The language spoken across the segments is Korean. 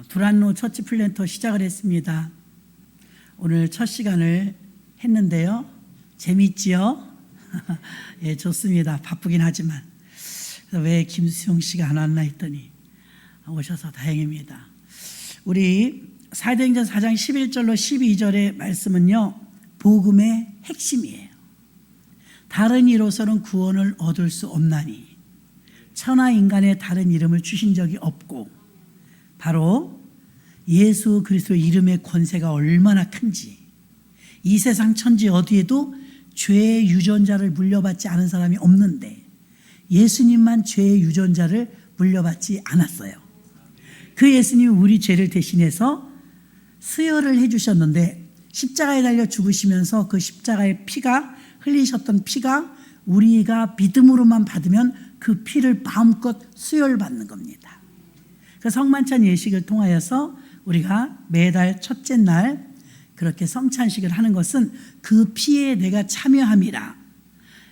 두란노 처치 플랜터 시작을 했습니다. 오늘 첫 시간을 했는데요. 재밌지요? 예, 좋습니다. 바쁘긴 하지만. 왜 김수영 씨가 안 왔나 했더니 오셔서 다행입니다. 우리 사도행전 4장 11절로 12절의 말씀은요, 복음의 핵심이에요. 다른 이로서는 구원을 얻을 수 없나니 천하 인간의 다른 이름을 주신 적이 없고, 바로 예수 그리스도의 이름의 권세가 얼마나 큰지, 이 세상 천지 어디에도 죄의 유전자를 물려받지 않은 사람이 없는데 예수님만 죄의 유전자를 물려받지 않았어요. 그 예수님이 우리 죄를 대신해서 수혈을 해주셨는데, 십자가에 달려 죽으시면서 그 십자가의 피가, 흘리셨던 피가 우리가 믿음으로만 받으면 그 피를 마음껏 수혈받는 겁니다. 그 성만찬 예식을 통하여서 우리가 매달 첫째 날 그렇게 성찬식을 하는 것은 그 피에 내가 참여함이라,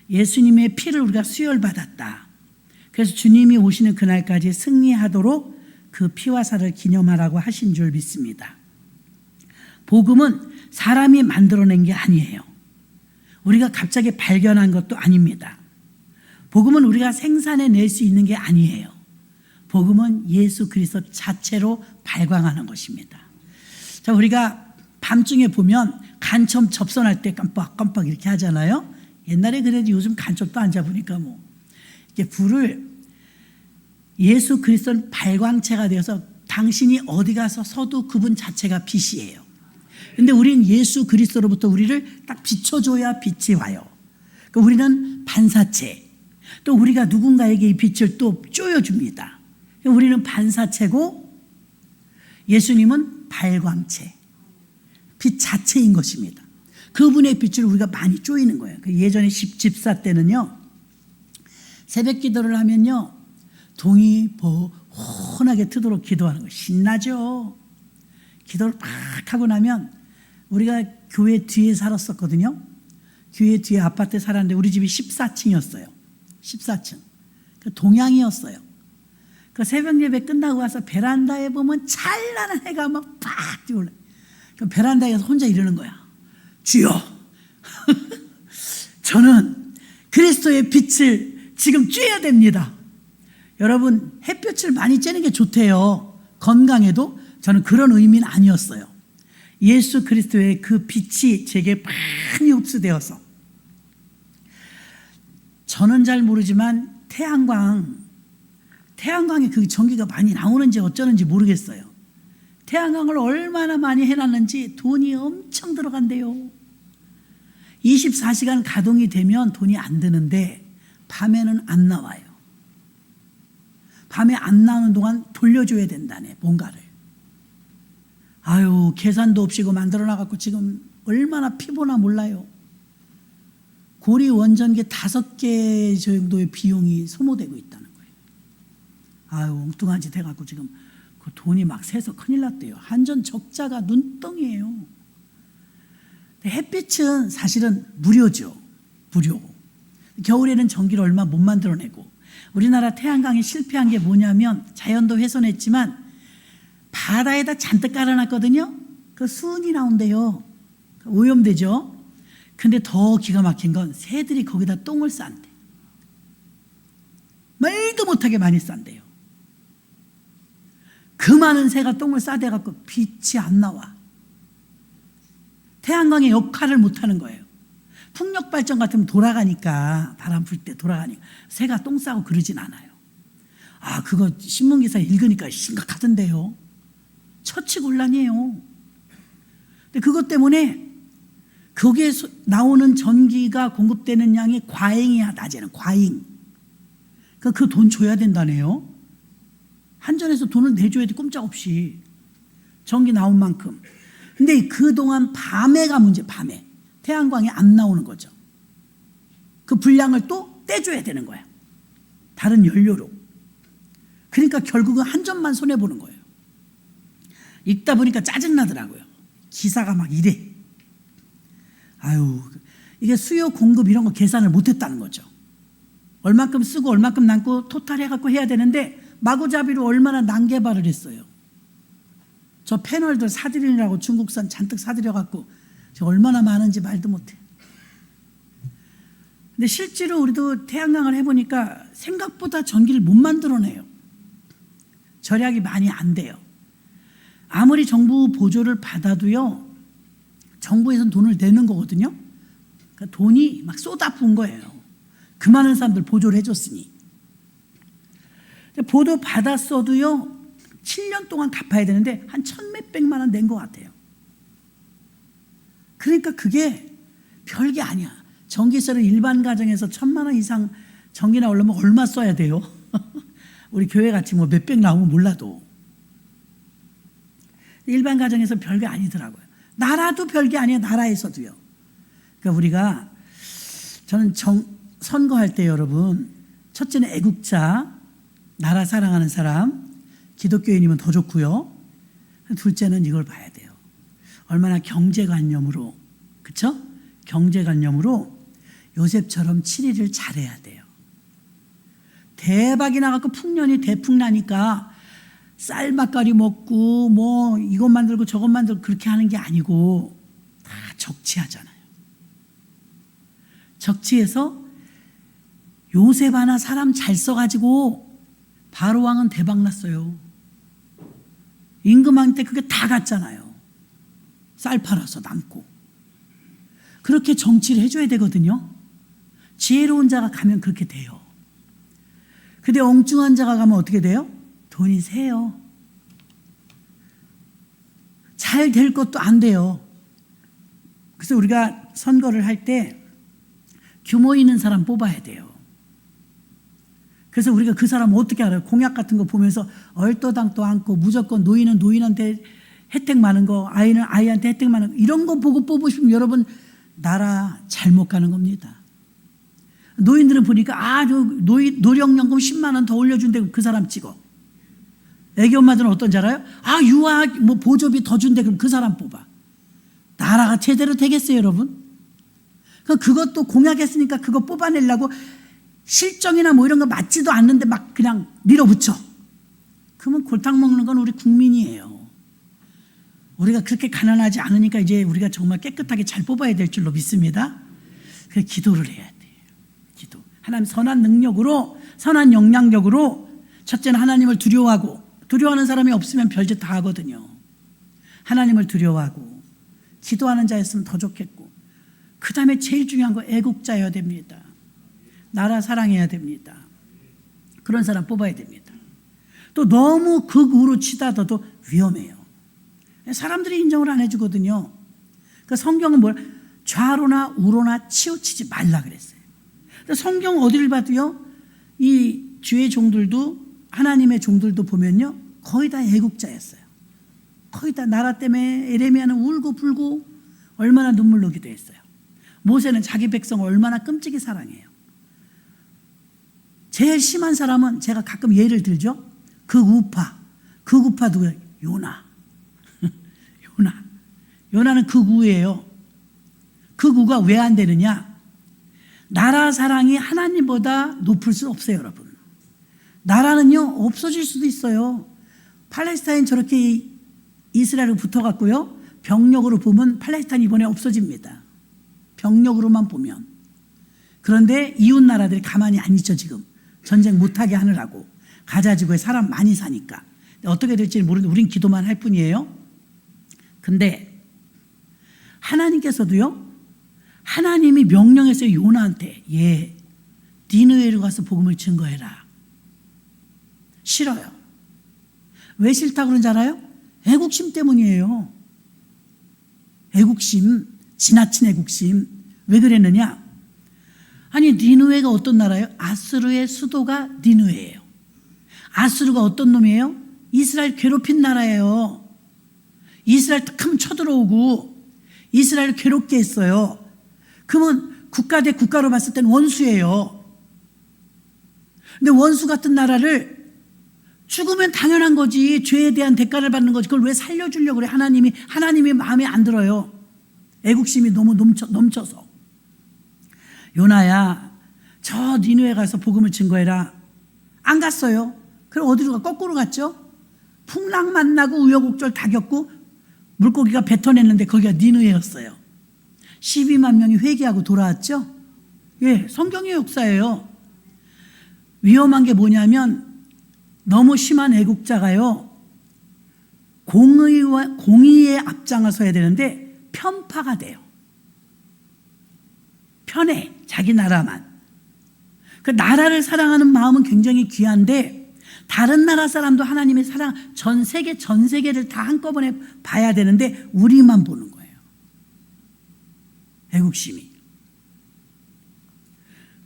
예수님의 피를 우리가 수혈받았다. 그래서 주님이 오시는 그날까지 승리하도록 그 피와 살을 기념하라고 하신 줄 믿습니다. 복음은 사람이 만들어낸 게 아니에요. 우리가 갑자기 발견한 것도 아닙니다. 복음은 우리가 생산해낼 수 있는 게 아니에요. 복음은 예수 그리스도 자체로 발광하는 것입니다. 자, 우리가 밤중에 보면 간첩 접선할 때 깜빡깜빡 이렇게 하잖아요. 옛날에 그래도 요즘 간첩도 안 잡으니까 이렇게 불을, 예수 그리스도는 발광체가 되어서 당신이 어디 가서 서도 그분 자체가 빛이에요. 근데 우리는 예수 그리스도로부터 우리를 딱 비춰줘야 빛이 와요. 그러니까 우리는 반사체, 또 우리가 누군가에게 이 빛을 또 쪼여줍니다. 우리는 반사체고 예수님은 발광체, 빛 자체인 것입니다. 그분의 빛을 우리가 많이 쪼이는 거예요. 예전에 집사 때는요, 새벽 기도를 하면요, 동이 훤하게 트도록 기도하는 거예요. 신나죠? 기도를 막 하고 나면, 우리가 교회 뒤에 살았었거든요. 교회 뒤에 아파트에 살았는데 우리 집이 14층이었어요. 14층. 동양이었어요. 그 새벽 예배 끝나고 와서 베란다에 보면 찬란한 해가 막 팍 뛰어올라요. 그 베란다에 가서 혼자 이러는 거야. 주여, 저는 그리스도의 빛을 지금 쬐야 됩니다. 여러분, 햇볕을 많이 쬐는 게 좋대요. 건강에도. 저는 그런 의미는 아니었어요. 예수 그리스도의 그 빛이 제게 많이 흡수되어서, 저는 잘 모르지만 태양광에 그 전기가 많이 나오는지 어쩌는지 모르겠어요. 태양광을 얼마나 많이 해놨는지 돈이 엄청 들어간대요. 24시간 가동이 되면 돈이 안 드는데 밤에는 안 나와요. 밤에 안 나오는 동안 돌려줘야 된다네, 뭔가를. 아유, 계산도 없이 그거 만들어 놔갖고 지금 얼마나 피보나 몰라요. 고리 원전기 5개 정도의 비용이 소모되고 있다는 거예요. 아유, 엉뚱한 짓 해갖고 지금 그 돈이 막 새서 큰일 났대요. 한전 적자가 눈덩이에요. 햇빛은 사실은 무료죠. 무료. 겨울에는 전기를 얼마 못 만들어내고, 우리나라 태양광이 실패한 게 뭐냐면, 자연도 훼손했지만 바다에다 잔뜩 깔아놨거든요. 그 수은이 나온대요. 오염되죠. 근데 더 기가 막힌 건 새들이 거기다 똥을 싼대. 말도 못하게 많이 싼대요. 그 많은 새가 똥을 싸대갖고 빛이 안 나와. 태양광의 역할을 못하는 거예요. 풍력발전 같으면 돌아가니까, 바람 불 때 돌아가니까 새가 똥 싸고 그러진 않아요. 아, 그거 신문기사 읽으니까 심각하던데요. 처치곤란이에요. 근데 그것 때문에 거기에 나오는 전기가 공급되는 양이 과잉이야, 낮에는. 과잉. 그러니까 그 돈 줘야 된다네요. 한전에서 돈을 내줘야 돼, 꼼짝없이. 전기 나온 만큼. 근데 그동안 밤에가 문제, 밤에. 태양광이 안 나오는 거죠. 그 분량을 또 떼줘야 되는 거야. 다른 연료로. 그러니까 결국은 한전만 손해보는 거예요. 읽다 보니까 짜증나더라고요. 기사가 막 이래. 아유, 이게 수요 공급 이런 거 계산을 못했다는 거죠. 얼만큼 쓰고 얼만큼 남고 토탈 해갖고 해야 되는데 마구잡이로 얼마나 난개발을 했어요. 저 패널들 사들이느라고 중국산 잔뜩 사들여갖고 얼마나 많은지 말도 못해. 근데 실제로 우리도 태양광을 해보니까 생각보다 전기를 못 만들어내요. 절약이 많이 안 돼요. 아무리 정부 보조를 받아도요, 정부에서는 돈을 내는 거거든요. 그러니까 돈이 막 쏟아부은 거예요. 그 많은 사람들 보조를 해줬으니. 보도 받았어도요, 7년 동안 갚아야 되는데 한 1,000몇백만 원 낸 것 같아요. 그러니까 그게 별게 아니야. 전기세를 일반 가정에서 1,000만 원 이상 전기 나오려면 얼마 써야 돼요? 우리 교회 같이 뭐 몇백 나오면 몰라도. 일반 가정에서 별게 아니더라고요. 나라도 별게 아니에요. 나라에서도요. 그러니까 우리가, 저는 선거할 때 여러분, 첫째는 애국자, 나라 사랑하는 사람, 기독교인이면 더 좋고요. 둘째는 이걸 봐야 돼요. 얼마나 경제관념으로, 그쵸? 경제관념으로 요셉처럼 치리를 잘해야 돼요. 대박이 나갖고 풍년이 대풍나니까 쌀맛가리 먹고 뭐 이것 만들고 저것 만들고 그렇게 하는 게 아니고 다 적치하잖아요. 적치해서 요셉 하나 사람 잘 써가지고 바로 왕은 대박 났어요. 임금한테 그게 다 갔잖아요. 쌀 팔아서 남고. 그렇게 정치를 해줘야 되거든요. 지혜로운 자가 가면 그렇게 돼요. 근데 엉뚱한 자가 가면 어떻게 돼요? 돈이 새요. 잘 될 것도 안 돼요. 그래서 우리가 선거를 할 때 규모 있는 사람 뽑아야 돼요. 그래서 우리가 그 사람 어떻게 알아요? 공약 같은 거 보면서 얼떠당떠 않고 무조건 노인은 노인한테 혜택 많은 거, 아이는 아이한테 혜택 많은 거, 이런 거 보고 뽑으시면 여러분 나라 잘못 가는 겁니다. 노인들은 보니까 노령연금 10만 원 더 올려준대. 그 사람 찍어. 애기 엄마들은 어떤지 알아요? 유아 뭐 보조비 더 준대. 그럼 그 사람 뽑아. 나라가 제대로 되겠어요, 여러분? 그것도 공약했으니까 그거 뽑아내려고 실정이나 뭐 이런 거 맞지도 않는데 막 그냥 밀어붙여. 그러면 골탕 먹는 건 우리 국민이에요. 우리가 그렇게 가난하지 않으니까 이제 우리가 정말 깨끗하게 잘 뽑아야 될 줄로 믿습니다. 그래서 기도를 해야 돼요. 기도. 하나님 선한 능력으로, 선한 역량력으로, 첫째는 하나님을 두려워하고, 두려워하는 사람이 없으면 별짓 다 하거든요. 하나님을 두려워하고 기도하는 자였으면 더 좋겠고, 그 다음에 제일 중요한 거 애국자여야 됩니다. 나라 사랑해야 됩니다. 그런 사람 뽑아야 됩니다. 또 너무 극우로 치닫아도 위험해요. 사람들이 인정을 안 해주거든요. 그러니까 성경은 뭘 좌로나 우로나 치우치지 말라 그랬어요. 성경 어디를 봐도요, 이 주의 종들도 하나님의 종들도 보면요, 거의 다 애국자였어요. 거의 다 나라 때문에 에레미야는 울고 불고 얼마나 눈물 나기도 했어요. 모세는 자기 백성을 얼마나 끔찍이 사랑해요. 제일 심한 사람은 제가 가끔 예를 들죠. 극우파 누구예요? 요나. 요나는 극우예요. 극우가 왜 안 되느냐? 나라 사랑이 하나님보다 높을 수 없어요, 여러분. 나라는요, 없어질 수도 있어요. 팔레스타인 저렇게 이스라엘을 붙어갖고요, 병력으로 보면 팔레스타인 이번에 없어집니다. 병력으로만 보면. 그런데 이웃 나라들이 가만히 안 있죠, 지금. 전쟁 못하게 하느라고. 가자 지구에 사람 많이 사니까. 어떻게 될지 모르는데 우린 기도만 할 뿐이에요. 근데 하나님께서도요, 하나님이 명령했어요. 요나한테. 니느웨로 가서 복음을 증거해라. 싫어요. 왜 싫다고 그런지 알아요? 애국심 때문이에요. 애국심, 지나친 애국심. 왜 그랬느냐? 아니, 니느웨가 어떤 나라예요? 아수르의 수도가 니느웨예요. 아수르가 어떤 놈이에요? 이스라엘 괴롭힌 나라예요. 이스라엘 탁 하면 쳐들어오고 이스라엘을 괴롭게 했어요. 그러면 국가 대 국가로 봤을 때는 원수예요. 근데 원수 같은 나라를 죽으면 당연한 거지. 죄에 대한 대가를 받는 거지. 그걸 왜 살려주려고 그래? 하나님이 마음에 안 들어요. 애국심이 너무 넘쳐서. 요나야, 저 니느웨 가서 복음을 증거해라. 안 갔어요. 그럼 어디로 가? 거꾸로 갔죠. 풍랑 만나고 우여곡절 다 겪고 물고기가 뱉어냈는데 거기가 니느웨였어요. 12만 명이 회개하고 돌아왔죠. 예, 성경의 역사예요. 위험한 게 뭐냐면 너무 심한 애국자가요, 공의에 앞장서야 되는데 편파가 돼요. 편해, 자기 나라만. 그 나라를 사랑하는 마음은 굉장히 귀한데 다른 나라 사람도 하나님의 사랑, 전 세계를 다 한꺼번에 봐야 되는데 우리만 보는 거예요. 애국심이.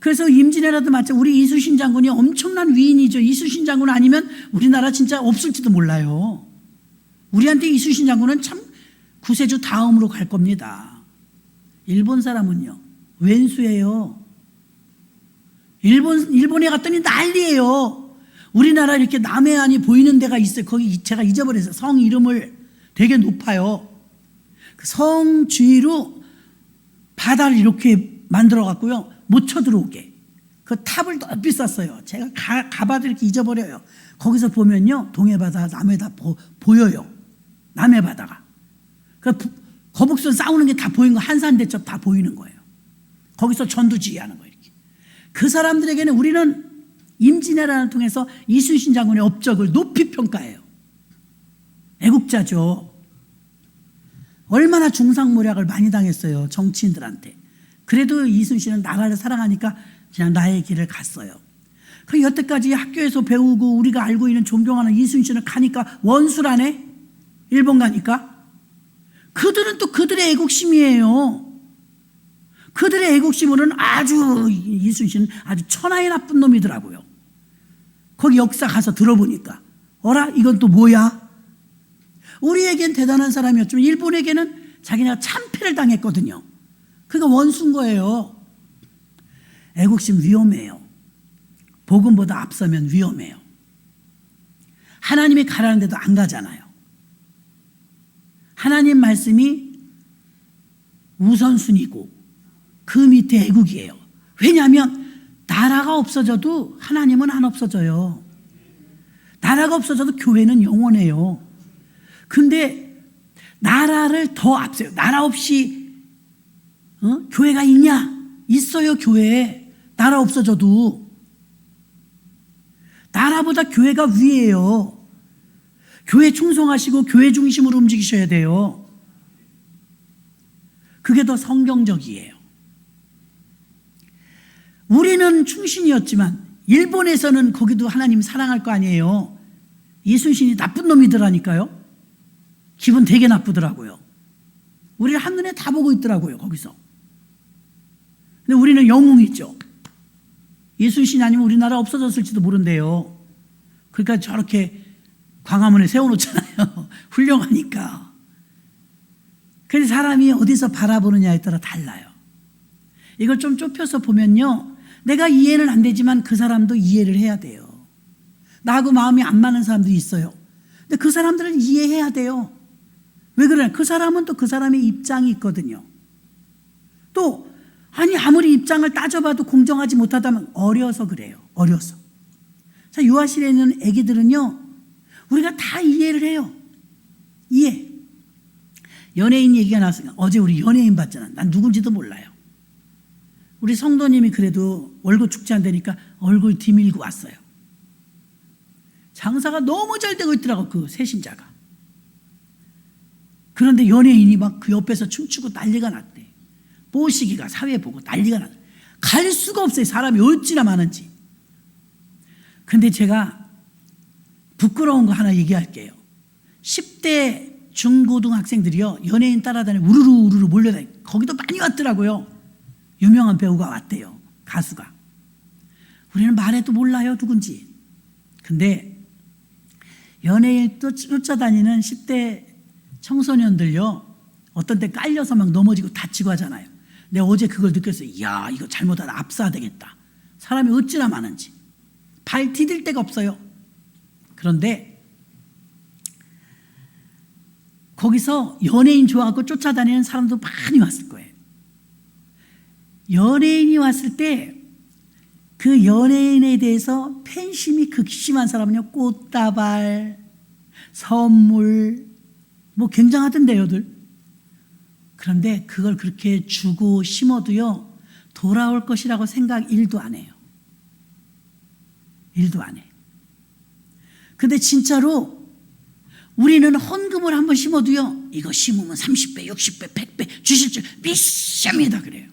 그래서 임진왜란도 마찬가지. 우리 이순신 장군이 엄청난 위인이죠. 이순신 장군 아니면 우리나라 진짜 없을지도 몰라요. 우리한테 이순신 장군은 참 구세주 다음으로 갈 겁니다. 일본 사람은요, 왼수예요. 일본에 갔더니 난리예요. 우리나라 이렇게 남해안이 보이는 데가 있어요. 거기 제가 잊어버렸어요. 성 이름을 되게 높아요. 그 성 주위로 바다를 이렇게 만들어 갖고요, 못 쳐들어오게. 그 탑을 높이 쌌어요. 제가 가봐도 이렇게 잊어버려요. 거기서 보면요, 동해바다, 남해바다 보여요. 남해바다가. 그 거북선 싸우는 게 다 보이는 거, 한산대첩 다 보이는 거예요. 거기서 전두지휘하는 거예요. 이렇게. 그 사람들에게는 우리는 임진왜란을 통해서 이순신 장군의 업적을 높이 평가해요. 애국자죠. 얼마나 중상모략을 많이 당했어요, 정치인들한테. 그래도 이순신은 나라를 사랑하니까 그냥 나의 길을 갔어요. 그 여태까지 학교에서 배우고 우리가 알고 있는 존경하는 이순신을 가니까 원수라네? 일본 가니까? 그들은 또 그들의 애국심이에요. 그들의 애국심으로는 이순신은 아주 천하의 나쁜 놈이더라고요. 거기 역사 가서 들어보니까 어라? 이건 또 뭐야? 우리에겐 대단한 사람이었지만 일본에게는 자기네가 참패를 당했거든요. 그러니까 원수인 거예요. 애국심 위험해요. 복음보다 앞서면 위험해요. 하나님이 가라는 데도 안 가잖아요. 하나님 말씀이 우선순위고 그 밑에 애국이에요. 왜냐하면 나라가 없어져도 하나님은 안 없어져요. 나라가 없어져도 교회는 영원해요. 근데 나라를 더 앞세요. 나라 없이 교회가 있냐? 있어요, 교회. 나라 없어져도. 나라보다 교회가 위에요. 교회 충성하시고 교회 중심으로 움직이셔야 돼요. 그게 더 성경적이에요. 우리는 충신이었지만 일본에서는 거기도 하나님 사랑할 거 아니에요. 이순신이 나쁜 놈이더라니까요. 기분 되게 나쁘더라고요. 우리를 한눈에 다 보고 있더라고요, 거기서. 근데 우리는 영웅이죠. 이순신이 아니면 우리나라 없어졌을지도 모른대요. 그러니까 저렇게 광화문에 세워놓잖아요. 훌륭하니까. 그래서 사람이 어디서 바라보느냐에 따라 달라요. 이걸 좀 좁혀서 보면요, 내가 이해는 안 되지만 그 사람도 이해를 해야 돼요. 나하고 마음이 안 맞는 사람도 있어요. 근데 그 사람들은 이해해야 돼요. 왜 그래? 그 사람은 또 그 사람의 입장이 있거든요. 또 아무리 입장을 따져봐도 공정하지 못하다면 어려서 그래요. 어려서. 자, 유아실에 있는 애기들은요, 우리가 다 이해를 해요. 이해. 연예인 얘기가 나왔으니까 어제 우리 연예인 봤잖아. 난 누군지도 몰라요. 우리 성도님이 그래도 월급 축제 한다니까 얼굴 디밀고 왔어요. 장사가 너무 잘 되고 있더라고, 그 새신자가. 그런데 연예인이 막 그 옆에서 춤추고 난리가 났대. 뽀시기가 사회 보고 난리가 났대. 갈 수가 없어요. 사람이 어찌나 많은지. 근데 제가 부끄러운 거 하나 얘기할게요. 10대 중고등학생들이요, 연예인 따라다니고 우르르 몰려다니고 거기도 많이 왔더라고요. 유명한 배우가 왔대요. 가수가. 우리는 말해도 몰라요, 누군지. 근데 연예인 또 쫓아다니는 10대 청소년들요, 어떤 때 깔려서 막 넘어지고 다치고 하잖아요. 내가 어제 그걸 느꼈어요. 이야, 이거 잘못하다 압사해야 되겠다. 사람이 어찌나 많은지. 발 디딜 데가 없어요. 그런데 거기서 연예인 좋아하고 쫓아다니는 사람도 많이 왔을 거예요. 연예인이 왔을 때 그 연예인에 대해서 팬심이 극심한 사람은요, 꽃다발, 선물, 뭐 굉장하던데요들. 그런데 그걸 그렇게 주고 심어도요, 돌아올 것이라고 생각 1도 안 해요. 1도 안 해. 근데 진짜로 우리는 헌금을 한번 심어도요, 이거 심으면 30배, 60배, 100배 주실 줄 믿습니다. 그래요.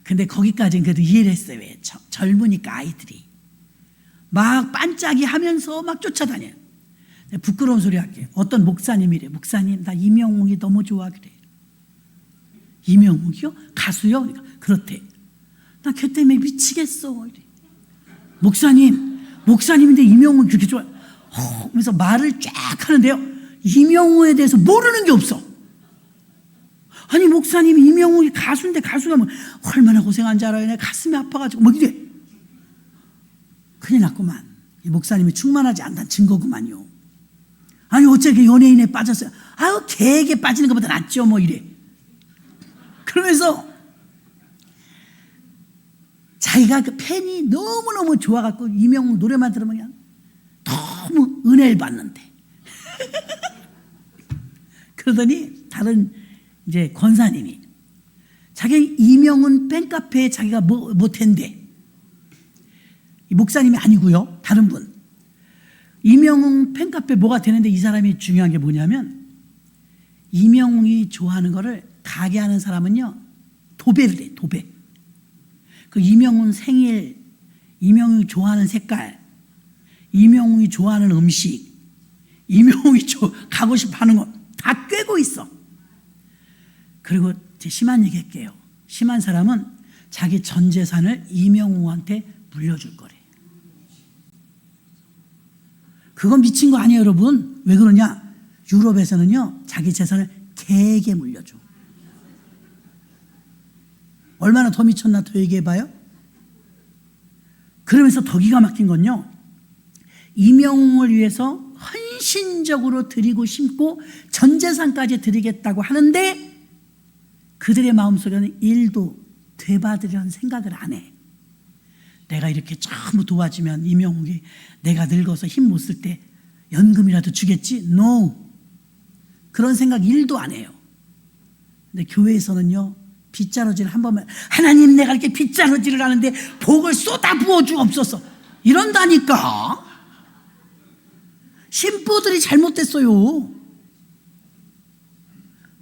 근데 거기까지는 그래도 이해를 했어요. 왜? 젊으니까 아이들이. 막 반짝이 하면서 막 쫓아다녀요. 부끄러운 소리 할게요. 어떤 목사님이래. 목사님, 나 이명웅이 너무 좋아. 그래. 이명웅이요? 가수요? 그러니까 그렇대. 나 걔 때문에 미치겠어. 이래. 목사님인데 이명웅이 그렇게 좋아. 그래서 말을 쫙 하는데요, 이명웅에 대해서 모르는 게 없어. 아니, 목사님이 이명웅이 가수인데, 가수가 뭐 얼마나 고생한 줄 알아요. 내 가슴이 아파가지고 뭐 이래. 큰일 났구만. 이 목사님이 충만하지 않다는 증거구만요. 아니, 어째 연예인에 빠졌어요. 아유, 개에게 빠지는 것보다 낫죠. 뭐 이래. 그러면서 자기가 그 팬이 너무너무 좋아갖고 이명웅 노래만 들으면 그냥 너무 은혜를 받는데. 그러더니 다른 이제 권사님이 자기 이명웅 팬카페에 자기가 못했는데, 목사님이 아니고요, 다른 분. 이명웅 팬카페 뭐가 되는데, 이 사람이 중요한 게 뭐냐면, 이명웅이 좋아하는 거를 가게 하는 사람은요, 도배를 해. 도배. 그 이명웅 생일, 이명웅이 좋아하는 색깔, 이명웅이 좋아하는 음식, 이명웅이 가고 싶어 하는 거 다 꿰고 있어. 그리고 제 심한 얘기 할게요. 심한 사람은 자기 전 재산을 이명웅한테 물려줄 거래. 그건 미친 거 아니에요, 여러분. 왜 그러냐? 유럽에서는요, 자기 재산을 개에게 물려줘. 얼마나 더 미쳤나 더 얘기해봐요. 그러면서 더 기가 막힌 건요, 이명웅을 위해서 헌신적으로 드리고 심고 전 재산까지 드리겠다고 하는데, 그들의 마음속에는 1도 되받으려는 생각을 안 해. 내가 이렇게 전부 도와주면 이명웅이 내가 늙어서 힘 못 쓸 때 연금이라도 주겠지? No. 그런 생각 1도 안 해요. 근데 교회에서는요, 빗자루질 한 번만, 하나님 내가 이렇게 빗자루질을 하는데 복을 쏟아 부어 주옵소서 이런다니까. 신부들이 잘못됐어요.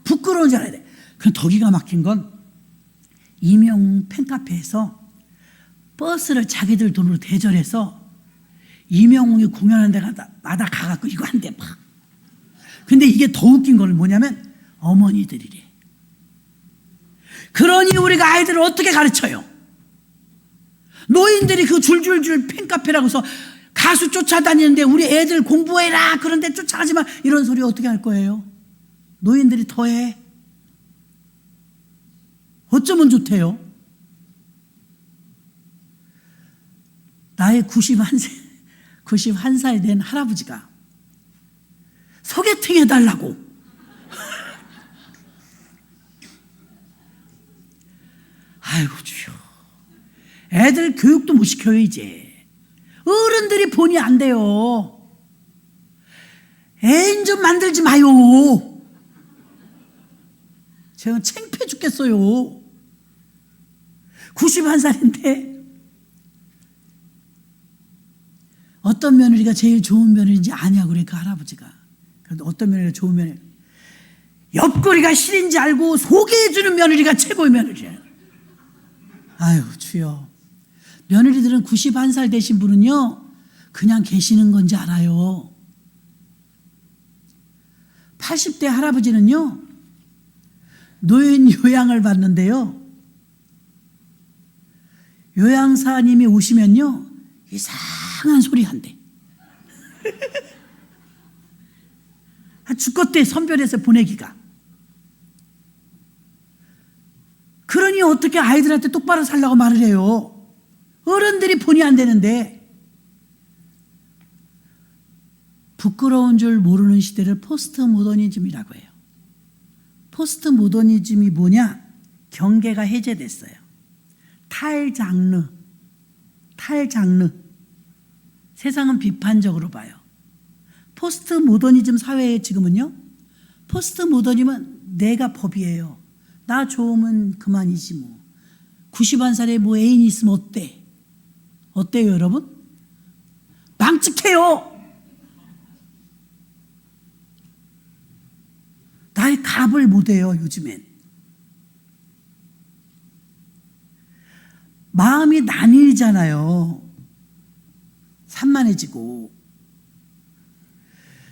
부끄러운 줄 알아야 돼. 그럼 더 기가 막힌 건, 이명웅 팬카페에서 버스를 자기들 돈으로 대절해서 이명웅이 공연하는 데마다 가갖고 이거 한대 막. 근데 이게 더 웃긴 건 뭐냐면, 어머니들이래. 그러니 우리가 아이들을 어떻게 가르쳐요? 노인들이 그 줄줄줄 팬카페라고 해서 가수 쫓아다니는데 우리 애들 공부해라 그런데 쫓아가지 마, 이런 소리 어떻게 할 거예요? 노인들이 더해. 어쩌면 좋대요. 나의 91살 된 할아버지가 소개팅 해달라고. 아이고 주여. 애들 교육도 못 시켜요 이제. 어른들이 본의 안 돼요. 애인 좀 만들지 마요. 제가 창피해 죽겠어요. 91살인데 어떤 며느리가 제일 좋은 며느리인지 아냐고 그래, 그 할아버지가. 그런데 어떤 며느리가 좋은 며느리, 옆구리가 실인지 알고 소개해주는 며느리가 최고의 며느리예요. 아유 주여. 며느리들은 91살 되신 분은요, 그냥 계시는 건지 알아요. 80대 할아버지는요, 노인 요양을 받는데요, 요양사님이 오시면요, 이상한 소리 한대. 죽겠대, 선별해서 보내기가. 그러니 어떻게 아이들한테 똑바로 살라고 말을 해요? 어른들이 본의 안 되는데. 부끄러운 줄 모르는 시대를 포스트 모더니즘이라고 해요. 포스트 모더니즘이 뭐냐? 경계가 해제됐어요. 탈장르. 세상은 비판적으로 봐요. 포스트 모더니즘 사회에 지금은요, 포스트 모더니즘은 내가 법이에요. 나 좋으면 그만이지 뭐. 91살에 뭐 애인이 있으면 어때? 어때요 여러분? 망측해요. 나의 갑을 못해요 요즘엔. 마음이 나뉘잖아요. 산만해지고.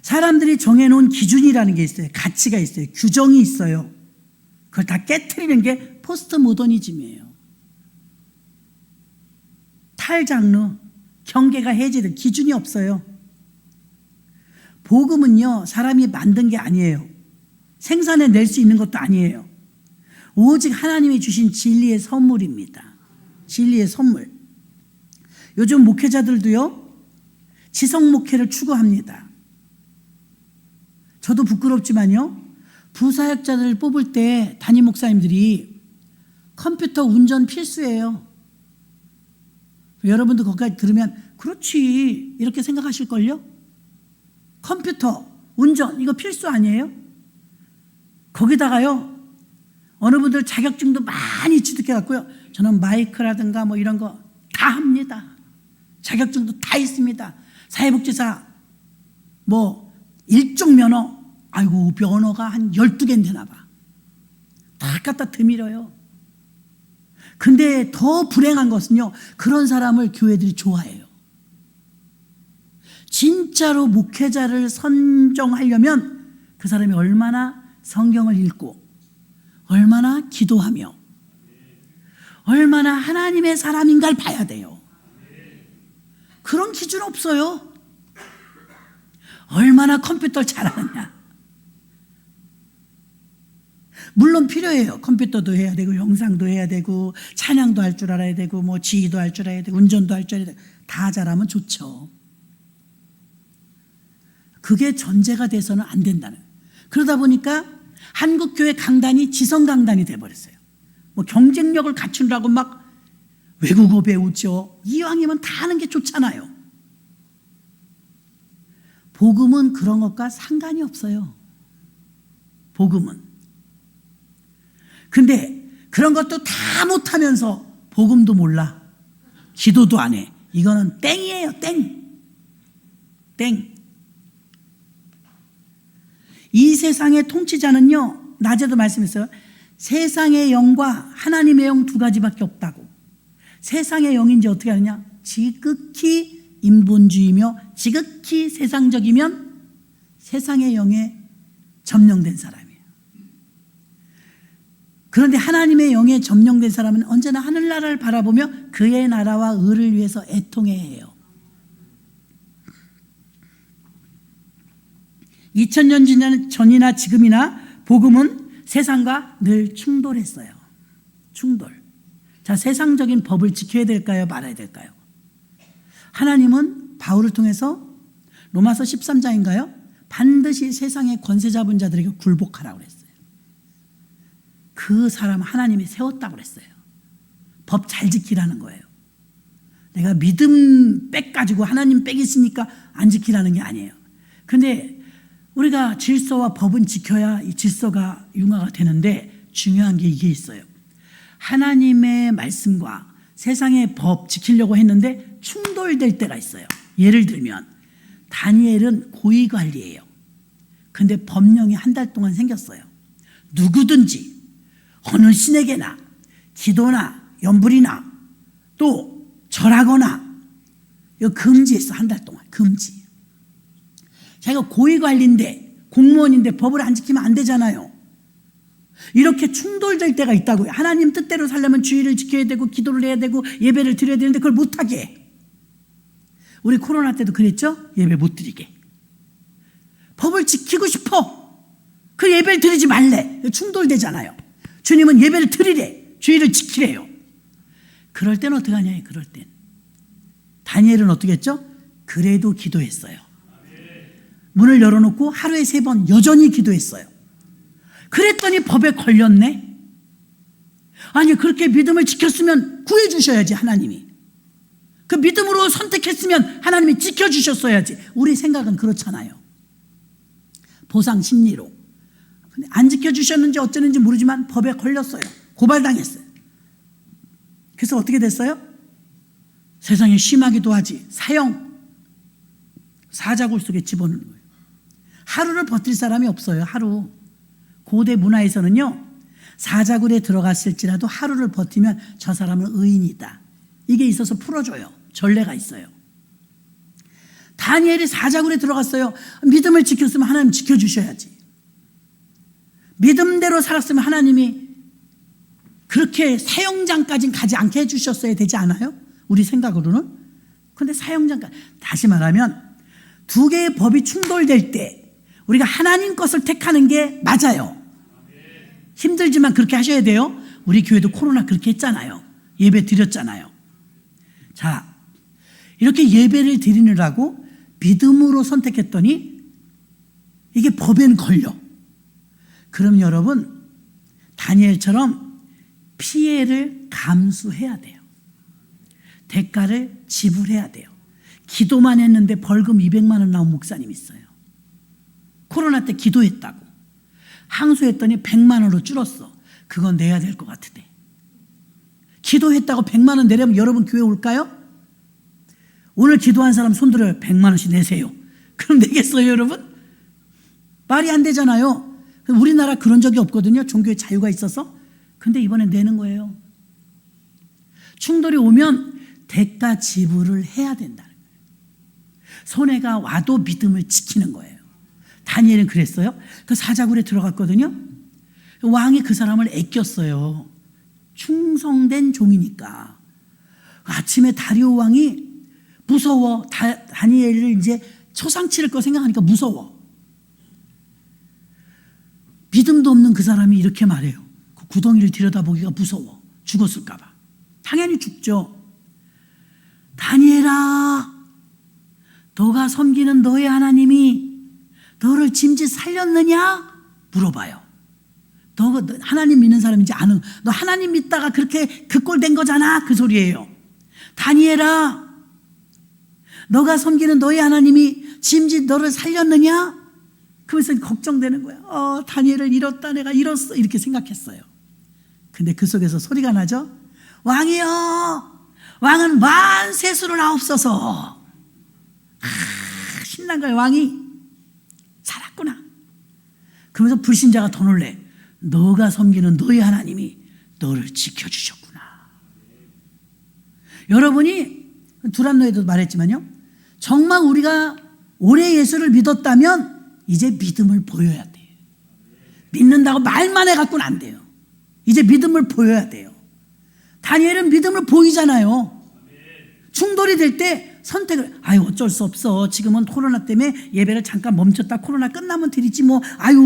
사람들이 정해놓은 기준이라는 게 있어요. 가치가 있어요. 규정이 있어요. 그걸 다 깨트리는 게 포스트 모더니즘이에요. 탈장르, 경계가 해제된 기준이 없어요. 복음은요, 사람이 만든 게 아니에요. 생산해낼 수 있는 것도 아니에요. 오직 하나님이 주신 진리의 선물입니다. 진리의 선물. 요즘 목회자들도요, 지성 목회를 추구합니다. 저도 부끄럽지만요, 부사역자들을 뽑을 때 담임 목사님들이 컴퓨터 운전 필수예요. 여러분도 거기까지 들으면 그렇지 이렇게 생각하실걸요? 컴퓨터, 운전 이거 필수 아니에요? 거기다가요, 어느 분들 자격증도 많이 취득해갖고요, 저는 마이크라든가 뭐 이런 거 다 합니다. 자격증도 다 있습니다. 사회복지사 뭐 일종 면허, 아이고 면허가 한 12개는 되나 봐. 다 갖다 드밀어요. 근데 더 불행한 것은요, 그런 사람을 교회들이 좋아해요. 진짜로 목회자를 선정하려면 그 사람이 얼마나 성경을 읽고 얼마나 기도하며 얼마나 하나님의 사람인가를 봐야 돼요. 그런 기준 없어요. 얼마나 컴퓨터를 잘하느냐. 물론 필요해요. 컴퓨터도 해야 되고 영상도 해야 되고 찬양도 할 줄 알아야 되고 뭐 지휘도 할 줄 알아야 되고 운전도 할 줄 알아야 되고 다 잘하면 좋죠. 그게 전제가 돼서는 안 된다는. 그러다 보니까 한국교회 강단이 지성 강단이 돼버렸어요. 뭐 경쟁력을 갖추려고 막 외국어 배우죠. 이왕이면 다 하는 게 좋잖아요. 복음은 그런 것과 상관이 없어요. 복음은. 근데 그런 것도 다 못하면서 복음도 몰라. 기도도 안 해. 이거는 땡이에요. 땡. 땡. 이 세상의 통치자는요, 낮에도 말씀했어요. 세상의 영과 하나님의 영 두 가지밖에 없다고. 세상의 영인지 어떻게 하느냐? 지극히 인본주의며 지극히 세상적이면 세상의 영에 점령된 사람이에요. 그런데 하나님의 영에 점령된 사람은 언제나 하늘나라를 바라보며 그의 나라와 의를 위해서 애통해야 해요. 2000년 전이나 지금이나 복음은 세상과 늘 충돌했어요. 충돌. 자, 세상적인 법을 지켜야 될까요? 말아야 될까요? 하나님은 바울을 통해서 로마서 13장인가요? 반드시 세상의 권세 잡은 자들에게 굴복하라고 그랬어요. 그 사람 하나님이 세웠다고 그랬어요. 법 잘 지키라는 거예요. 내가 믿음 빽 가지고 하나님 빽 있으니까 안 지키라는 게 아니에요. 근데 우리가 질서와 법은 지켜야 이 질서가 융화가 되는데 중요한 게 이게 있어요. 하나님의 말씀과 세상의 법 지키려고 했는데 충돌될 때가 있어요. 예를 들면 다니엘은 고위관리예요. 근데 법령이 한 달 동안 생겼어요. 누구든지 어느 신에게나 기도나 연불이나 또 절하거나 이거 금지했어. 한 달 동안 금지. 자기가 고위관리인데 공무원인데 법을 안 지키면 안 되잖아요. 이렇게 충돌될 때가 있다고요. 하나님 뜻대로 살려면 주의를 지켜야 되고 기도를 해야 되고 예배를 드려야 되는데 그걸 못하게 해. 우리 코로나 때도 그랬죠? 예배 못 드리게. 법을 지키고 싶어. 그 예배를 드리지 말래. 충돌되잖아요. 주님은 예배를 드리래. 주의를 지키래요. 그럴 땐 어떻게 하냐? 그럴 땐 다니엘은 어떻게 했죠? 그래도 기도했어요. 문을 열어놓고 하루에 3번 여전히 기도했어요. 그랬더니 법에 걸렸네. 아니 그렇게 믿음을 지켰으면 구해주셔야지 하나님이. 그 믿음으로 선택했으면 하나님이 지켜주셨어야지. 우리 생각은 그렇잖아요. 보상 심리로. 근데 안 지켜주셨는지 어쩌는지 모르지만 법에 걸렸어요. 고발당했어요. 그래서 어떻게 됐어요? 세상에 심하기도 하지. 사형. 사자굴 속에 집어넣는 거예요. 하루를 버틸 사람이 없어요. 하루. 고대 문화에서는요, 사자굴에 들어갔을지라도 하루를 버티면 저 사람은 의인이다. 이게 있어서 풀어줘요. 전례가 있어요. 다니엘이 사자굴에 들어갔어요. 믿음을 지켰으면 하나님 지켜주셔야지. 믿음대로 살았으면 하나님이 그렇게 사형장까지는 가지 않게 해주셨어야 되지 않아요? 우리 생각으로는. 그런데 사형장까지. 다시 말하면 두 개의 법이 충돌될 때 우리가 하나님 것을 택하는 게 맞아요. 힘들지만 그렇게 하셔야 돼요. 우리 교회도 코로나 그렇게 했잖아요. 예배 드렸잖아요. 자, 이렇게 예배를 드리느라고 믿음으로 선택했더니 이게 법에는 걸려. 그럼 여러분, 다니엘처럼 피해를 감수해야 돼요. 대가를 지불해야 돼요. 기도만 했는데 벌금 200만 원 나온 목사님 있어요. 코로나 때 기도했다고. 항소했더니 100만 원으로 줄었어. 그건 내야 될 것 같은데. 기도했다고 100만 원 내려면 여러분 교회 올까요? 오늘 기도한 사람 손들어요. 100만 원씩 내세요. 그럼 내겠어요, 여러분? 말이 안 되잖아요. 우리나라 그런 적이 없거든요. 종교의 자유가 있어서. 근데 이번엔 내는 거예요. 충돌이 오면 대가 지불을 해야 된다는 거예요. 손해가 와도 믿음을 지키는 거예요. 다니엘은 그랬어요. 그 사자굴에 들어갔거든요. 왕이 그 사람을 아꼈어요. 충성된 종이니까. 아침에 다리오 왕이 무서워. 다니엘을 이제 초상치를 거 생각하니까 무서워. 믿음도 없는 그 사람이 이렇게 말해요. 그 구덩이를 들여다보기가 무서워. 죽었을까 봐. 당연히 죽죠. 다니엘아, 너가 섬기는 너의 하나님이 너를 짐짓 살렸느냐? 물어봐요. 너 하나님 믿는 사람인지 아는, 너 하나님 믿다가 그렇게 그 꼴 된 거잖아. 그 소리예요. 다니엘아, 너가 섬기는 너의 하나님이 짐짓 너를 살렸느냐? 그러면서 걱정되는 거야. 다니엘을 잃었다, 내가 잃었어. 이렇게 생각했어요. 근데 그 속에서 소리가 나죠. 왕이여, 왕은 만세수를 하옵소서. 신난 거예요. 왕이 살았구나. 그러면서 불신자가 더 놀래. 너가 섬기는 너의 하나님이 너를 지켜주셨구나. 여러분이 두란노에도 말했지만요, 정말 우리가 오래 예수를 믿었다면 이제 믿음을 보여야 돼요. 믿는다고 말만 해갖고는 안 돼요. 이제 믿음을 보여야 돼요. 다니엘은 믿음을 보이잖아요. 충돌이 될 때 선택을, 어쩔 수 없어. 지금은 코로나 때문에 예배를 잠깐 멈췄다. 코로나 끝나면 드리지 뭐.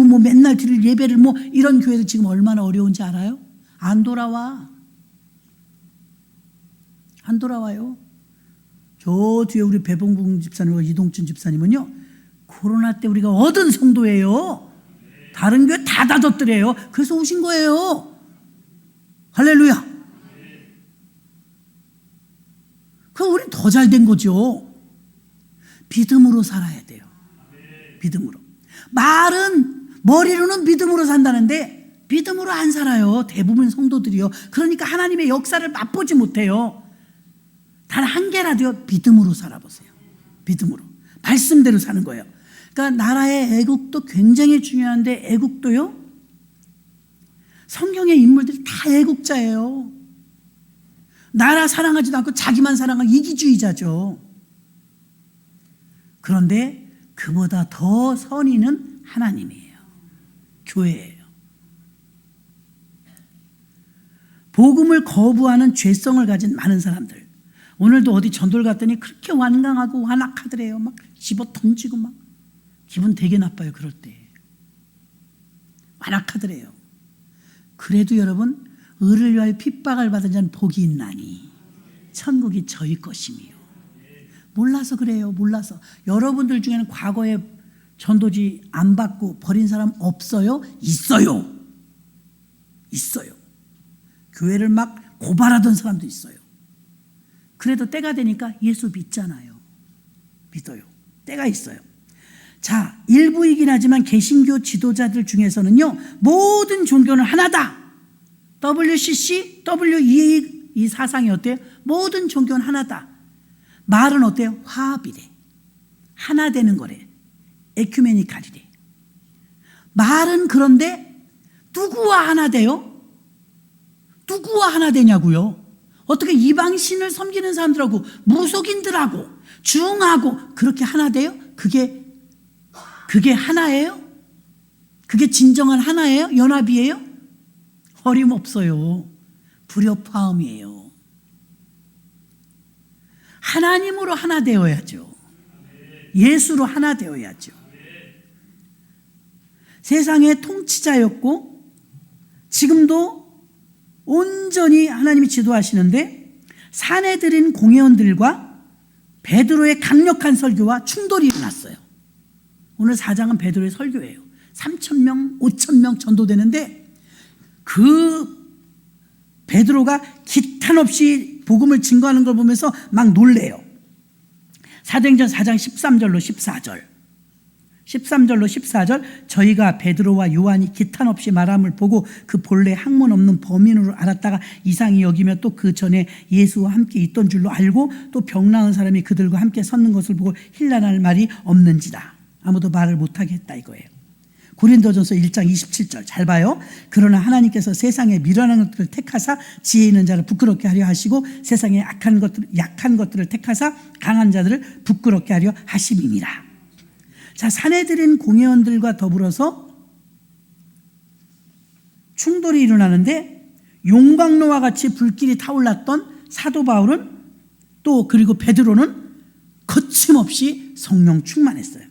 뭐 맨날 드릴 예배를 뭐. 이런 교회도 지금 얼마나 어려운지 알아요? 안 돌아와. 안 돌아와요. 저 뒤에 우리 배봉봉 집사님과 이동춘 집사님은요, 코로나 때 우리가 얻은 성도예요. 다른 교회 다 닫았더래요. 그래서 오신 거예요. 할렐루야. 그럼 우린 더 잘 된 거죠. 믿음으로 살아야 돼요. 믿음으로. 말은, 머리로는 믿음으로 산다는데 믿음으로 안 살아요. 대부분 성도들이요. 그러니까 하나님의 역사를 맛보지 못해요. 단 한 개라도요, 믿음으로 살아보세요. 믿음으로. 말씀대로 사는 거예요. 그러니까 나라의 애국도 굉장히 중요한데, 애국도요, 성경의 인물들이 다 애국자예요. 나라 사랑하지도 않고 자기만 사랑하는 이기주의자죠. 그런데 그보다 더 선의는 하나님이에요. 교회예요. 복음을 거부하는 죄성을 가진 많은 사람들. 오늘도 어디 전도를 갔더니 그렇게 완강하고 완악하더래요. 막 집어 던지고 막. 기분 되게 나빠요, 그럴 때. 완악하더래요. 그래도 여러분, 의를 위하여 핍박을 받은 자는 복이 있나니 천국이 저희 것이며. 몰라서 그래요. 몰라서. 여러분들 중에는 과거에 전도지 안 받고 버린 사람 없어요? 있어요. 있어요. 교회를 막 고발하던 사람도 있어요. 그래도 때가 되니까 예수 믿잖아요. 믿어요. 때가 있어요. 자, 일부이긴 하지만 개신교 지도자들 중에서는요, 모든 종교는 하나다. WCC, WEA 이 사상이 어때요? 모든 종교는 하나다. 말은 어때요? 화합이래. 하나 되는 거래. 에큐메니칼이래. 말은 그런데 누구와 하나 돼요? 누구와 하나 되냐고요? 어떻게 이방신을 섬기는 사람들하고 무속인들하고 중하고 그렇게 하나 돼요? 그게 하나예요? 그게 진정한 하나예요? 연합이에요? 어림없어요. 불협화음이에요. 하나님으로 하나 되어야죠. 예수로 하나 되어야죠. 세상의 통치자였고 지금도 온전히 하나님이 지도하시는데 사내들인 공회원들과 베드로의 강력한 설교와 충돌이 일어났어요. 오늘 4장은 베드로의 설교예요. 3,000명, 5,000명 전도되는데 그 베드로가 기탄 없이 복음을 증거하는 걸 보면서 막 놀래요. 사도행전 4장 13절로 14절. 13절로 14절 저희가 베드로와 요한이 기탄 없이 말함을 보고 그 본래 학문 없는 범인으로 알았다가 이상히 여기며 또 그 전에 예수와 함께 있던 줄로 알고 또 병 나은 사람이 그들과 함께 섰는 것을 보고 힐난할 말이 없는지다. 아무도 말을 못하게 했다 이거예요. 고린도전서 1장 27절 잘 봐요. 그러나 하나님께서 세상에 미련한 것들을 택하사 지혜 있는 자를 부끄럽게 하려 하시고 세상에 약한 것들을 택하사 강한 자들을 부끄럽게 하려 하심이니라. 자, 사내들인 공회원들과 더불어서 충돌이 일어나는데 용광로와 같이 불길이 타올랐던 사도 바울은 또 그리고 베드로는 거침없이 성령 충만했어요.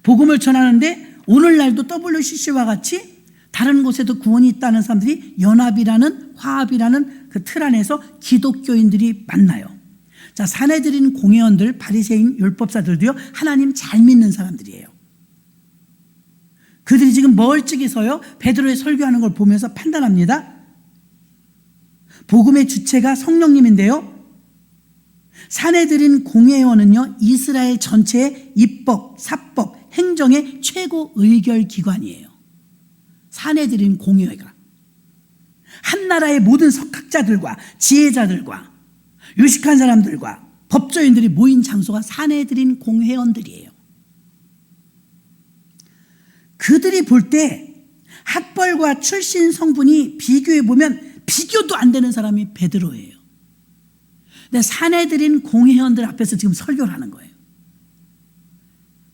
복음을 전하는데 오늘날도 WCC와 같이 다른 곳에도 구원이 있다는 사람들이 연합이라는 화합이라는 그 틀 안에서 기독교인들이 만나요. 자, 사내들인 공회원들, 바리새인, 율법사들도요 하나님 잘 믿는 사람들이에요. 그들이 지금 멀찍이 서요 베드로의 설교하는 걸 보면서 판단합니다. 복음의 주체가 성령님인데요, 사내들인 공회원은요 이스라엘 전체의 입법, 사법, 행정의 최고 의결 기관이에요. 사내들인 공회가 한 나라의 모든 석학자들과 지혜자들과 유식한 사람들과 법조인들이 모인 장소가 사내들인 공회원들이에요. 그들이 볼 때 학벌과 출신 성분이 비교해 보면 비교도 안 되는 사람이 베드로예요. 근데 사내들인 공회원들 앞에서 지금 설교를 하는 거예요.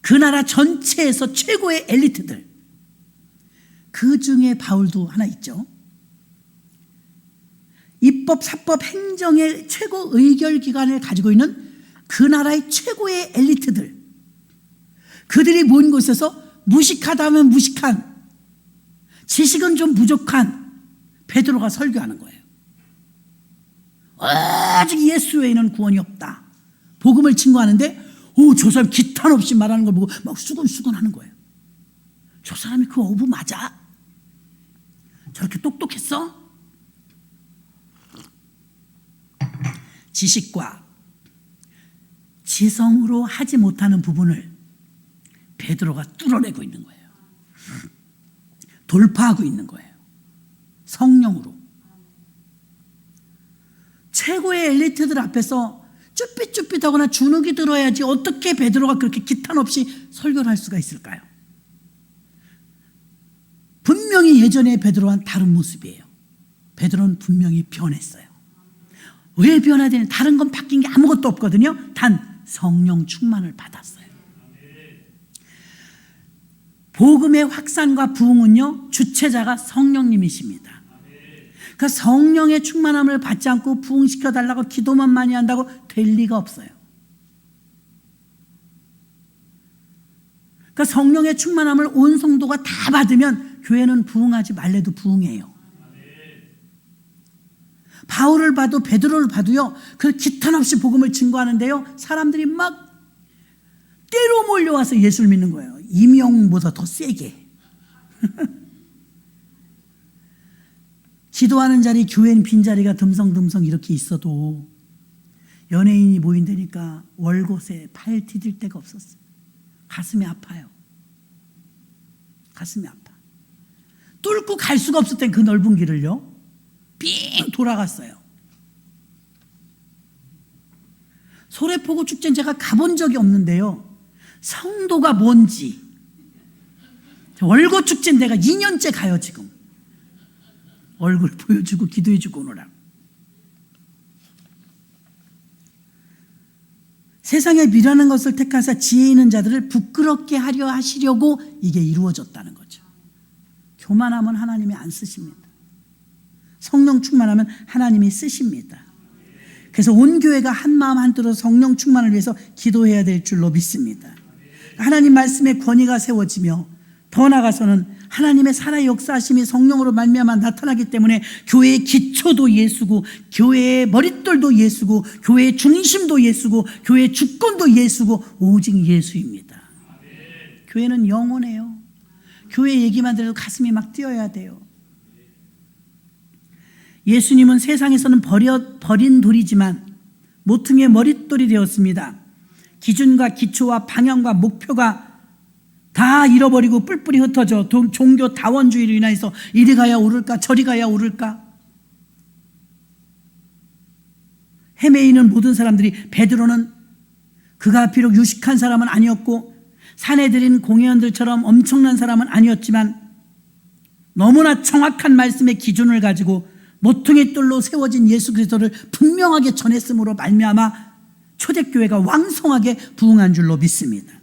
그 나라 전체에서 최고의 엘리트들, 그 중에 바울도 하나 있죠. 입법, 사법, 행정의 최고 의결 기관을 가지고 있는 그 나라의 최고의 엘리트들, 그들이 모인 곳에서 무식하다면 무식한, 지식은 좀 부족한 베드로가 설교하는 거예요. 아직 예수 외에는 구원이 없다. 복음을 증거하는데 저 사람 기탄 없이 말하는 걸 보고 막 수근수근 하는 거예요. 저 사람이 그 어부 맞아? 저렇게 똑똑했어? 지식과 지성으로 하지 못하는 부분을 베드로가 뚫어내고 있는 거예요. 돌파하고 있는 거예요. 성령으로. 최고의 엘리트들 앞에서 쭈삣쭈삣하거나 주눅이 들어야지 어떻게 베드로가 그렇게 기탄 없이 설교를 할 수가 있을까요? 분명히 예전에 베드로와는 다른 모습이에요. 베드로는 분명히 변했어요. 왜 변화되는? 다른 건 바뀐 게 아무것도 없거든요. 단 성령 충만을 받았어요. 복음의 확산과 부흥은요 주체자가 성령님이십니다. 그 성령의 충만함을 받지 않고 부흥시켜달라고 기도만 많이 한다고 될 리가 없어요. 그 성령의 충만함을 온 성도가 다 받으면 교회는 부흥하지 말래도 부흥해요. 바울을 봐도 베드로를 봐도요 그 기탄 없이 복음을 증거하는데요 사람들이 막 때로 몰려와서 예수를 믿는 거예요. 이명보다 더 세게. 기도하는 자리, 교회는 빈자리가 듬성듬성 이렇게 있어도 연예인이 모인다니까 월곶에 발 디딜 데가 없었어요. 가슴이 아파요. 가슴이 아파. 뚫고 갈 수가 없었던 그 넓은 길을요, 삥 돌아갔어요. 소래포구 축제는 제가 가본 적이 없는데요, 성도가 뭔지, 월곶 축제는 내가 2년째 가요. 지금 얼굴 보여주고 기도해주고 오느라고. 세상에 미련한 것을 택하사 지혜 있는 자들을 부끄럽게 하려 하시려고 이게 이루어졌다는 거죠. 교만하면 하나님이 안 쓰십니다. 성령 충만하면 하나님이 쓰십니다. 그래서 온 교회가 한 마음 한 뜻으로 성령 충만을 위해서 기도해야 될 줄로 믿습니다. 하나님 말씀의 권위가 세워지며 더 나아가서는 하나님의 살아 역사하심이 성령으로 말미암아 나타나기 때문에 교회의 기초도 예수고, 교회의 머릿돌도 예수고, 교회의 중심도 예수고, 교회의 주권도 예수고, 오직 예수입니다. 교회는 영원해요. 교회 얘기만 들어도 가슴이 막 뛰어야 돼요. 예수님은 세상에서는 버린 돌이지만 모퉁이의 머릿돌이 되었습니다. 기준과 기초와 방향과 목표가 다 잃어버리고 뿔뿔이 흩어져 종교 다원주의로 인해서 이리 가야 오를까 저리 가야 오를까 헤매이는 모든 사람들이, 베드로는 그가 비록 유식한 사람은 아니었고 사내들인 공회원들처럼 엄청난 사람은 아니었지만 너무나 정확한 말씀의 기준을 가지고 모퉁이 돌로 세워진 예수 그리스도를 분명하게 전했으므로 말미암아 초대교회가 왕성하게 부흥한 줄로 믿습니다.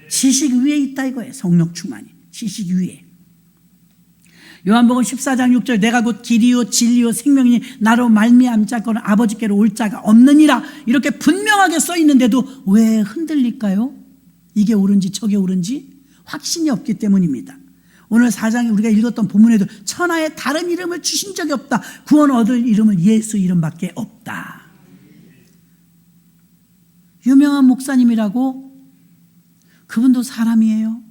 지식 위에 있다 이거예요. 성령 충만이 지식 위에. 요한복음 14장 6절, 내가 곧 길이요 진리요 생명이니 나로 말미암지 않고는 아버지께로 올 자가 없느니라, 이렇게 분명하게 써 있는데도 왜 흔들릴까요? 이게 옳은지 저게 옳은지 확신이 없기 때문입니다. 오늘 4장에 우리가 읽었던 본문에도 천하에 다른 이름을 주신 적이 없다. 구원 얻을 이름은 예수 이름밖에 없다. 유명한 목사님이라고, 그분도 사람이에요.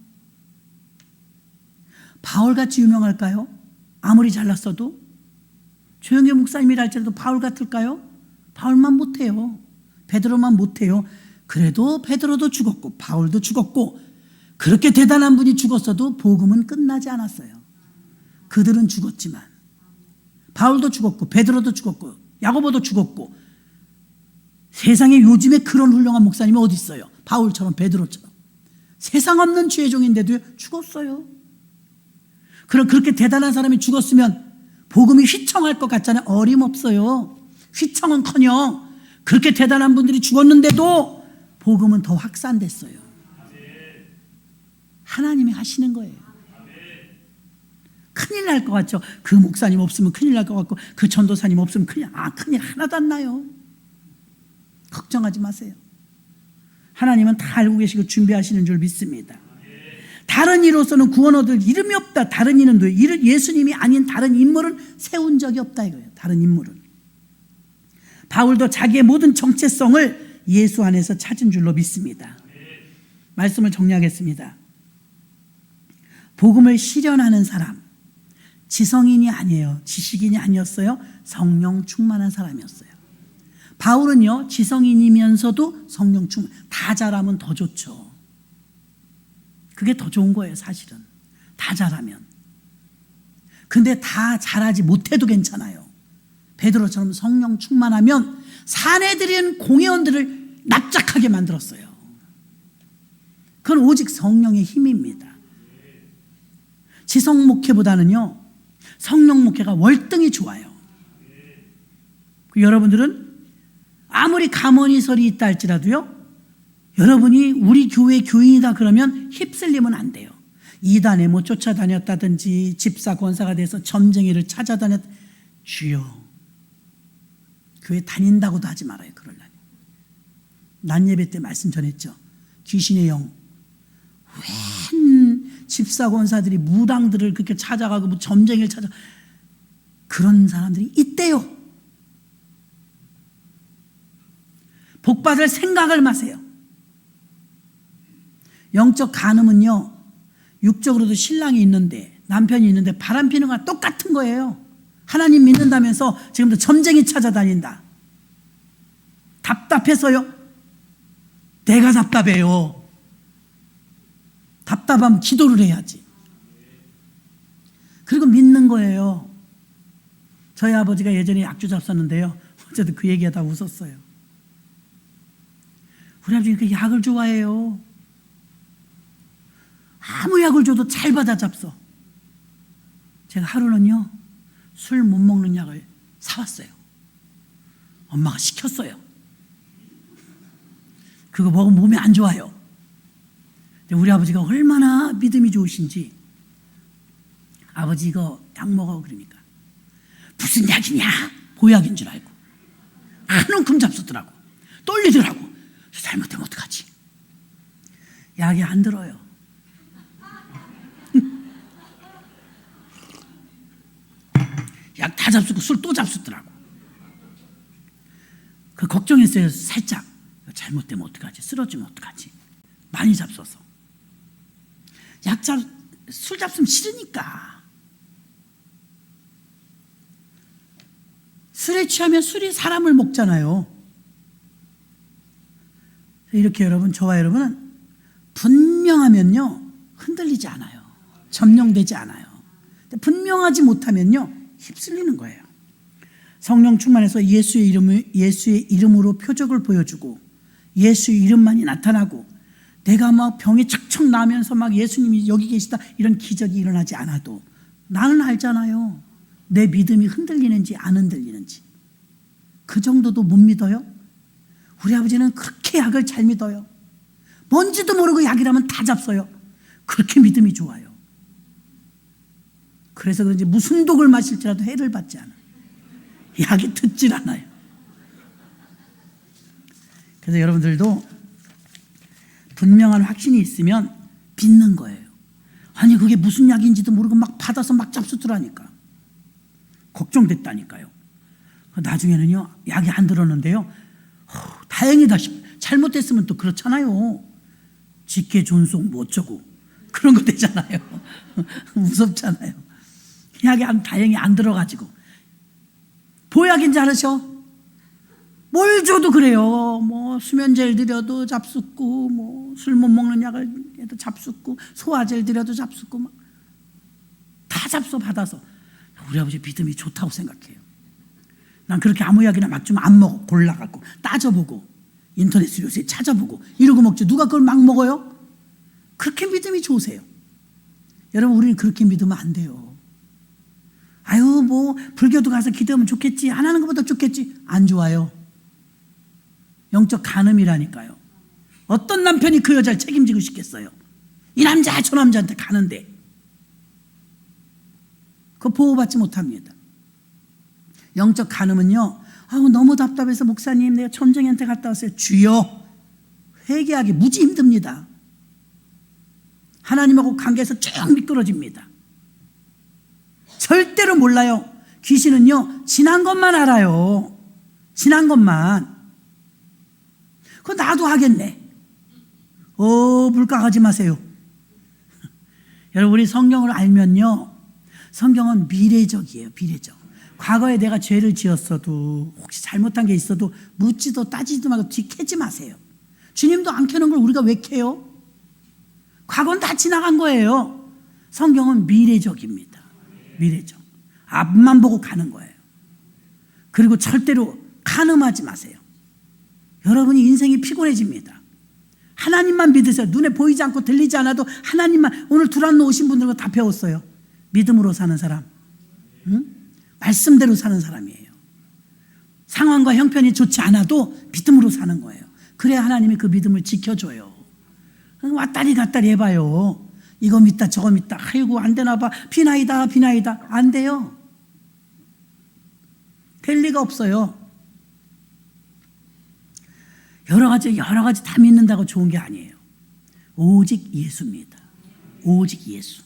바울같이 유명할까요? 아무리 잘났어도. 조영기 목사님이라 할지라도 바울 같을까요? 바울만 못해요. 베드로만 못해요. 그래도 베드로도 죽었고 바울도 죽었고, 그렇게 대단한 분이 죽었어도 복음은 끝나지 않았어요. 그들은 죽었지만, 바울도 죽었고 베드로도 죽었고 야고보도 죽었고, 세상에 요즘에 그런 훌륭한 목사님이 어디 있어요? 바울처럼 베드로처럼. 세상 없는 죄의 종인데도 죽었어요. 그럼 그렇게 대단한 사람이 죽었으면 복음이 휘청할 것 같잖아요. 어림없어요. 휘청은커녕 그렇게 대단한 분들이 죽었는데도 복음은 더 확산됐어요. 하나님이 하시는 거예요. 큰일 날 것 같죠? 그 목사님 없으면 큰일 날 것 같고, 그 전도사님 없으면 큰일 하나도 안 나요. 걱정하지 마세요. 하나님은 다 알고 계시고 준비하시는 줄 믿습니다. 다른 이로서는 구원 얻을 이름이 없다. 다른 이는 예수님이 아닌 다른 인물은 세운 적이 없다 이거예요. 다른 인물은. 바울도 자기의 모든 정체성을 예수 안에서 찾은 줄로 믿습니다. 말씀을 정리하겠습니다. 복음을 실현하는 사람, 지성인이 아니에요. 지식인이 아니었어요. 성령 충만한 사람이었어요. 바울은요, 지성인이면서도 성령 충만, 다 잘하면 더 좋죠. 그게 더 좋은 거예요, 사실은. 다 잘하면. 근데 다 잘하지 못해도 괜찮아요. 베드로처럼 성령 충만하면 사내들인 공회원들을 납작하게 만들었어요. 그건 오직 성령의 힘입니다. 지성 목회보다는요, 성령 목회가 월등히 좋아요. 여러분들은 아무리 가모니설이 있다 할지라도요, 여러분이 우리 교회 교인이다 그러면 휩쓸리면 안 돼요. 이단에 뭐 쫓아다녔다든지 집사 권사가 돼서 점쟁이를 찾아다녔, 주여, 교회 다닌다고도 하지 말아요. 그러려니. 난 예배 때 말씀 전했죠. 귀신의 영, 웬 집사 권사들이 무당들을 그렇게 찾아가고 뭐 점쟁이를 찾아, 그런 사람들이 있대요. 복받을 생각을 마세요. 영적 간음은요, 육적으로도 신랑이 있는데 남편이 있는데 바람 피는 거랑 똑같은 거예요. 하나님 믿는다면서 지금도 점쟁이 찾아다닌다. 답답해서요? 내가 답답해요. 답답하면 기도를 해야지. 그리고 믿는 거예요. 저희 아버지가 예전에 약주 잡섰는데요. 어쨌든 그 얘기하다 웃었어요. 우리 아버지는 그 약을 좋아해요. 아무 약을 줘도 잘 받아 잡숴. 제가 하루는요, 술 못 먹는 약을 사왔어요. 엄마가 시켰어요. 그거 먹으면 몸이 안 좋아요. 근데 우리 아버지가 얼마나 믿음이 좋으신지, 아버지 이거 약 먹어 그러니까 무슨 약이냐? 보약인 줄 알고 한 움큼 잡수더라고. 떨리더라고. 잘못하면 어떡하지? 약이 안 들어요. 약 다 잡수고 술 또 잡수더라고. 그 걱정했어요. 살짝. 잘못되면 어떡하지? 쓰러지면 어떡하지? 많이 잡숴서. 술 잡수면 싫으니까. 술에 취하면 술이 사람을 먹잖아요. 이렇게 여러분, 저와 여러분은 분명하면요, 흔들리지 않아요. 점령되지 않아요. 분명하지 못하면요, 휩쓸리는 거예요. 성령 충만해서 예수의 이름으로 표적을 보여주고 예수의 이름만이 나타나고 내가 막 병이 척척 나면서 막 예수님이 여기 계시다 이런 기적이 일어나지 않아도 나는 알잖아요. 내 믿음이 흔들리는지 안 흔들리는지. 그 정도도 못 믿어요? 우리 아버지는 그렇게 약을 잘 믿어요. 뭔지도 모르고 약이라면 다 잡숴요. 그렇게 믿음이 좋아요. 그래서 그런지 무슨 독을 마실지라도 해를 받지 않아요. 약이 듣질 않아요. 그래서 여러분들도 분명한 확신이 있으면 믿는 거예요. 아니 그게 무슨 약인지도 모르고 막 받아서 막 잡수더라니까. 걱정됐다니까요. 나중에는요, 약이 안 들었는데요, 다행이다 싶어요. 잘못됐으면 또 그렇잖아요. 직계존속 뭐 어쩌고 그런 거 되잖아요. 무섭잖아요. 약이 다행히 안 들어가지고. 보약인 줄 알으셔? 뭘 줘도 그래요. 뭐 수면제를 드려도 잡숫고, 뭐 술 못 먹는 약을 해도 잡숫고, 소화제를 드려도 잡숫고, 막 다 잡숴 받아서. 우리 아버지 믿음이 좋다고 생각해요. 난 그렇게 아무 약이나 막 주면 안 먹어. 골라갖고 따져보고 인터넷으로 요새 찾아보고 이러고 먹지. 누가 그걸 막 먹어요? 그렇게 믿음이 좋으세요. 여러분, 우리는 그렇게 믿으면 안 돼요. 아유 뭐 불교도 가서 기도하면 좋겠지, 안 하는 것보다 좋겠지. 안 좋아요. 영적 간음이라니까요. 어떤 남편이 그 여자를 책임지고 싶겠어요? 이 남자 저 남자한테 가는데 그거 보호받지 못합니다. 영적 간음은요, 너무 답답해서 목사님 내가 점쟁이한테 갔다 왔어요. 주여, 회개하기 무지 힘듭니다. 하나님하고 관계에서 쭉 미끄러집니다. 절대로 몰라요. 귀신은요, 지난 것만 알아요. 지난 것만. 그거 나도 하겠네. 불가하지 마세요. 여러분, 우리 성경을 알면요, 성경은 미래적이에요. 미래적. 과거에 내가 죄를 지었어도, 혹시 잘못한 게 있어도 묻지도 따지지도 말고 뒤캐지 마세요. 주님도 안 캐는 걸 우리가 왜 캐요? 과거는 다 지나간 거예요. 성경은 미래적입니다. 미래적. 앞만 보고 가는 거예요. 그리고 절대로 간음하지 마세요. 여러분이 인생이 피곤해집니다. 하나님만 믿으세요. 눈에 보이지 않고 들리지 않아도 하나님만. 오늘 두란노 오신 분들은 다 배웠어요. 믿음으로 사는 사람, 말씀대로 사는 사람이에요. 상황과 형편이 좋지 않아도 믿음으로 사는 거예요. 그래야 하나님이 그 믿음을 지켜줘요. 왔다리 갔다리 해봐요. 이거 믿다 저거 믿다. 아이고 안 되나 봐. 비나이다 비나이다. 안 돼요. 될 리가 없어요. 여러 가지 다 믿는다고 좋은 게 아니에요. 오직 예수입니다. 오직 예수.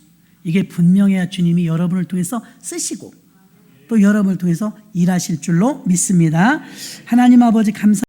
이게 분명해야 주님이 여러분을 통해서 쓰시고 또 여러분을 통해서 일하실 줄로 믿습니다. 하나님 아버지 감사합니다.